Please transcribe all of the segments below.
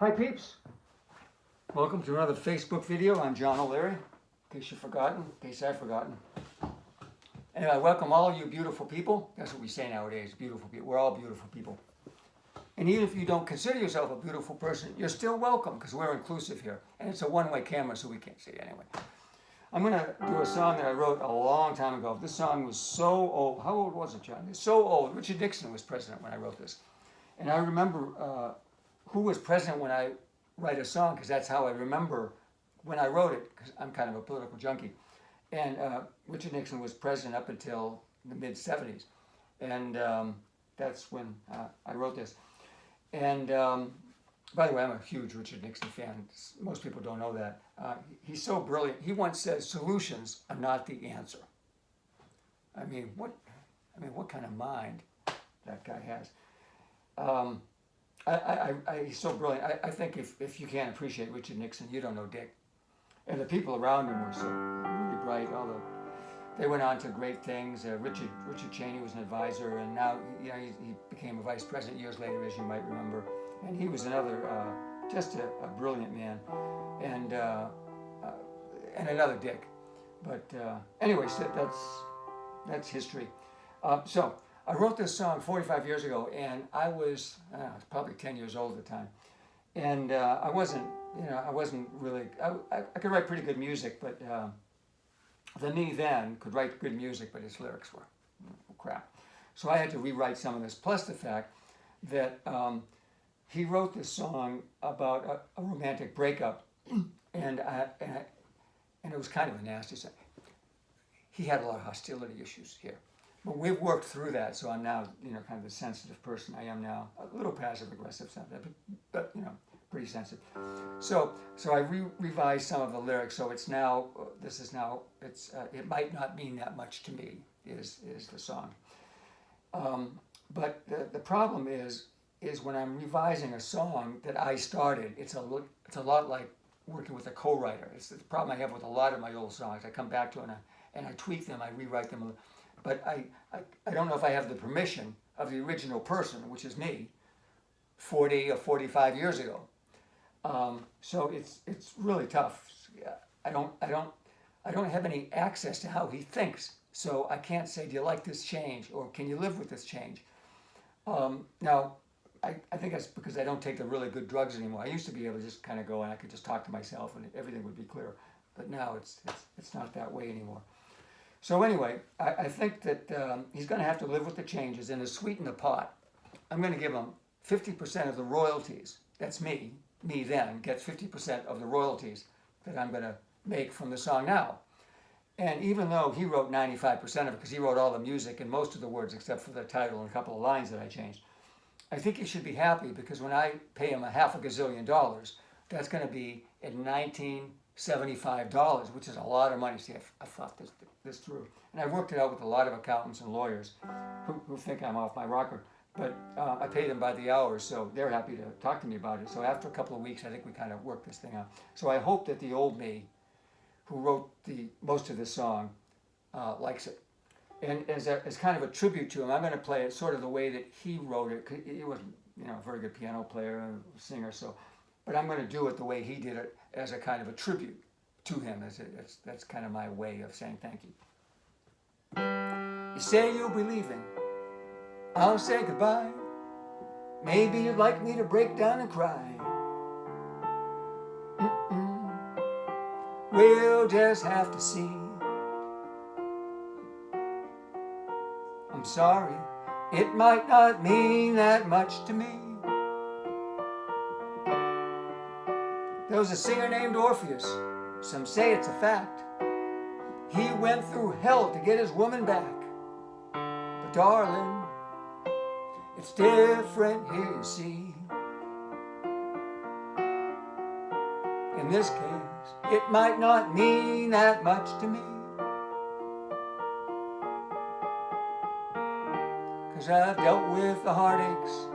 Hi peeps, welcome to another Facebook video. I'm John O'Leary, in case you've forgotten, in case I've forgotten. Anyway, I welcome all you beautiful people. That's what we say nowadays, beautiful people. We're all beautiful people. And even if you don't consider yourself a beautiful person, you're still welcome because we're inclusive here. And it's a one-way camera, so we can't see it anyway. I'm going to do a song that I wrote a long time ago. This song was so old. How old was it, John? It's so old. Richard Nixon was president when I wrote this. And I remember who was president when I write a song, because that's how I remember when I wrote it, because I'm kind of a political junkie. And Richard Nixon was president up until the mid-70s. And that's when I wrote this. And by the way, I'm a huge Richard Nixon fan. Most people don't know that. He's so brilliant. He once said, "Solutions are not the answer." I mean, what kind of mind that guy has. He's so brilliant. I think if you can't appreciate Richard Nixon, you don't know Dick. And the people around him were so really bright. They went on to great things. Richard Cheney was an advisor, and now he became a vice president years later, as you might remember. And he was another, just a brilliant man, and another Dick. But anyways, that's history. So I wrote this song 45 years ago, and I was probably 10 years old at the time, and I wasn't really. I could write pretty good music, but the me then could write good music, but his lyrics were crap. So I had to rewrite some of this. Plus the fact that he wrote this song about a romantic breakup, and it was kind of a nasty song. He had a lot of hostility issues here. But we've worked through that, so I'm now, kind of the sensitive person I am now. A little passive-aggressive, but pretty sensitive. So I revised some of the lyrics. So it's now, it might not mean that much to me, is the song. But the problem is when I'm revising a song that I started, it's a lot like working with a co-writer. It's the problem I have with a lot of my old songs. I come back to it and I tweak them, I rewrite them. But I don't know if I have the permission of the original person, which is me, 40 or 45 years ago. So it's really tough. I don't have any access to how he thinks. So I can't say, do you like this change, or can you live with this change? Now, I think that's because I don't take the really good drugs anymore. I used to be able to just kind of go and I could just talk to myself and everything would be clear. But now it's not that way anymore. So anyway, I think that he's going to have to live with the changes, and to sweeten the pot, I'm going to give him 50% of the royalties. That's me then, gets 50% of the royalties that I'm going to make from the song now. And even though he wrote 95% of it, because he wrote all the music and most of the words except for the title and a couple of lines that I changed, I think he should be happy, because when I pay him $500 million, that's going to be at $1975, which is a lot of money. See, I thought this through. And I've worked it out with a lot of accountants and lawyers who think I'm off my rocker. But I pay them by the hour, so they're happy to talk to me about it. So after a couple of weeks, I think we kind of worked this thing out. So I hope that the old me, who wrote most of this song, likes it. And as kind of a tribute to him, I'm going to play it sort of the way that he wrote it. He was, a very good piano player and singer, but I'm going to do it the way he did it, as a kind of a tribute to him. That's kind of my way of saying thank you. You say you'll be leaving. I'll say goodbye. Maybe you'd like me to break down and cry. We'll just have to see. I'm sorry, it might not mean that much to me. There was a singer named Orpheus. Some say it's a fact. He went through hell to get his woman back. But darling, it's different here, you see. In this case, it might not mean that much to me. 'Cause I've dealt with the heartaches.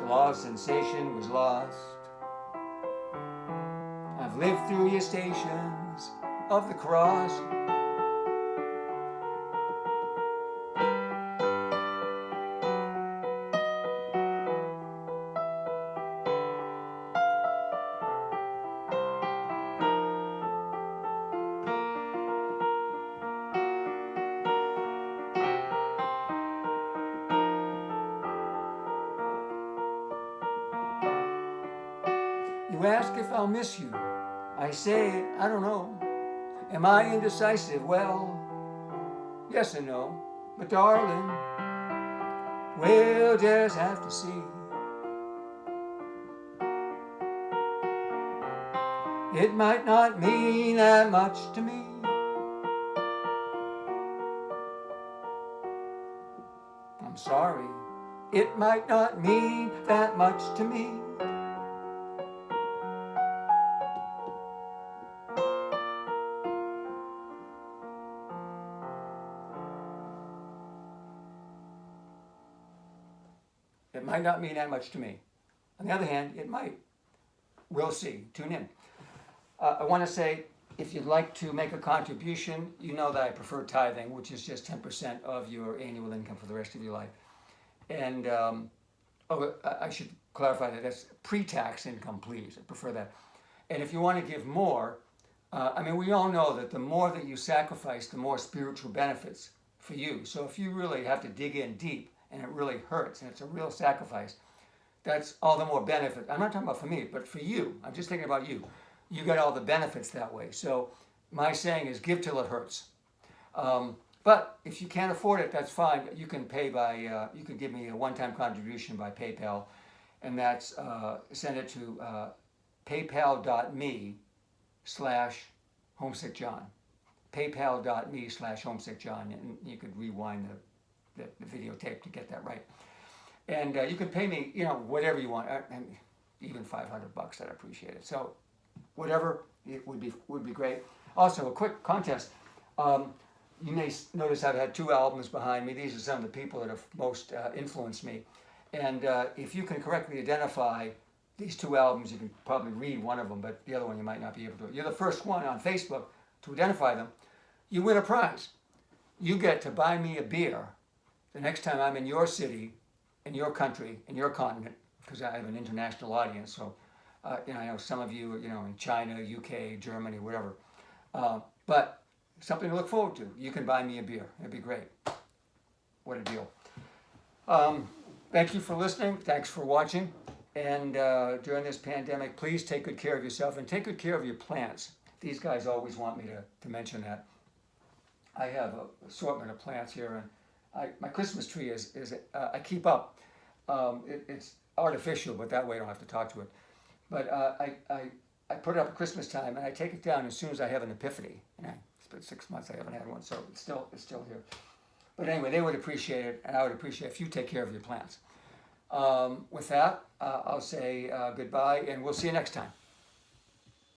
The law of sensation was lost. I've lived through your stations of the cross. You ask if I'll miss you. I say, I don't know. Am I indecisive? Well, yes and no. But darling, we'll just have to see. It might not mean that much to me. I'm sorry. It might not mean that much to me. It might not mean that much to me. On the other hand, it might. We'll see. Tune in. I want to say, if you'd like to make a contribution, you know that I prefer tithing, which is just 10% of your annual income for the rest of your life. And I should clarify that that's pre-tax income, please. I prefer that. And if you want to give more, I mean, we all know that the more that you sacrifice, the more spiritual benefits for you. So if you really have to dig in deep and it really hurts and it's a real sacrifice, that's all the more benefit. I'm not talking about for me, but for you. I'm just thinking about you. You get all the benefits that way. So my saying is give till it hurts. But if you can't afford it, that's fine. You can pay by, you can give me a one-time contribution by PayPal, and that's, send it to paypal.me/homesickjohn. paypal.me/homesickjohn, and you could rewind the videotape to get that right. And you can pay me, whatever you want, and even $500, I'd appreciate it. So whatever, it would be great. Also, a quick contest. You may notice I've had 2 albums behind me. These are some of the people that have most influenced me. And if you can correctly identify these 2 albums, you can probably read one of them, but the other one you might not be able to. You're the first one on Facebook to identify them. You win a prize. You get to buy me a beer the next time I'm in your city, in your country, in your continent, because I have an international audience. So, I know some of you, in China, UK, Germany, whatever. But something to look forward to. You can buy me a beer. It'd be great. What a deal. Thank you for listening. Thanks for watching. And during this pandemic, please take good care of yourself and take good care of your plants. These guys always want me to mention that. I have an assortment of plants here, and my Christmas tree is I keep up. It's artificial, but that way I don't have to talk to it. But I put it up at Christmas time, and I take it down as soon as I have an epiphany. It's been 6 months I haven't had one, so it's still here. But anyway, they would appreciate it, and I would appreciate if you take care of your plants. With that, I'll say goodbye, and we'll see you next time.